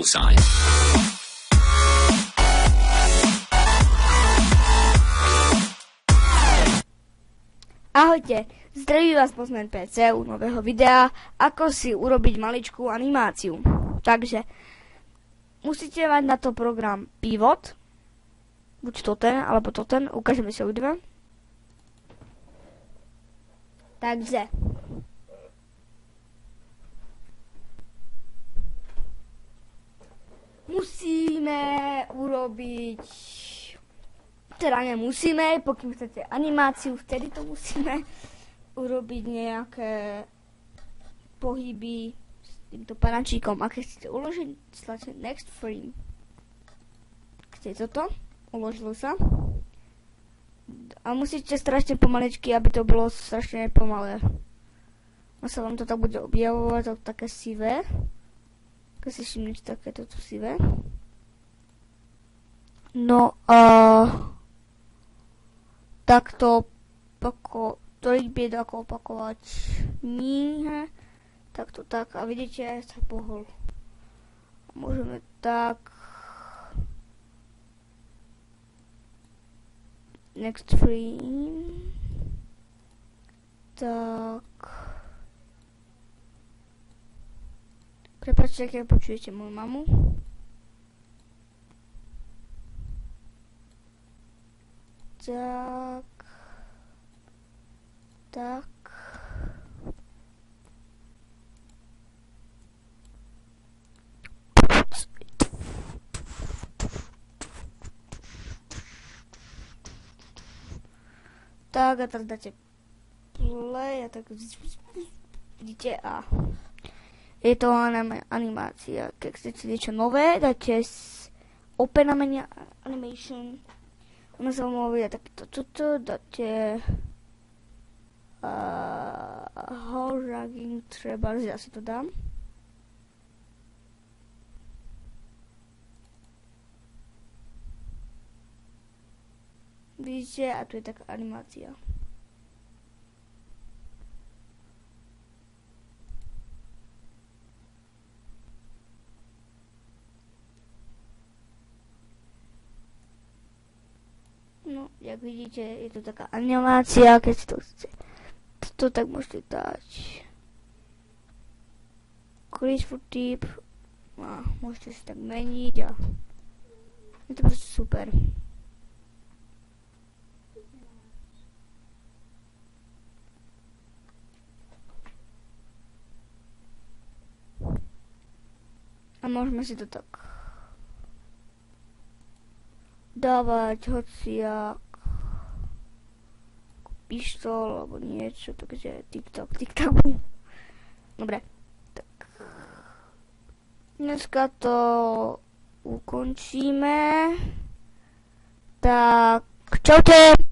Bullseye. Ahojte, zdraví vás Postman PC u nového videa, ako si urobiť maličkú animáciu. Takže, musíte mať na to program Pivot, buď to ten, alebo to ten, ukážeme si obidve. Takže, musíme urobiť... Teda nemusíme, pokým chcete animáciu, vtedy to musíme urobiť nejaké pohyby s týmto panačíkom. A keď chcete uložiť, stlačte Next Frame. Chcete toto? Uložilo sa. A musíte strašne pomaličky, aby to bolo strašne pomalé. A sa vám to tak bude objavovať, to také sivé. Keď si všimnete takéto tu sivé. No a... takto bied ako opakovať nie, takto tak a vidíte, sa pohol. Môžeme tak next frame tak prepáčte, keď počujete moju mamu. Tak. Tak a teraz dáte play a tak vidíte a je to animácia. Keď chcete niečo nové, dáte Open Animation. Ono sa vám uvidia takto tuto, dáte Horagging treba, ja si to dám. Vidíte, a tu je taká animácia. No, jak vidíte, je to taká animácia, keď si to chcete. To tak môžete dať. Create typ. A môžete si tak meniť a je to proste super. A môžeme si to tak dávať hociak pištol alebo niečo, takže TikTok. Dobre, tak dneska to ukončíme. Tak čaute.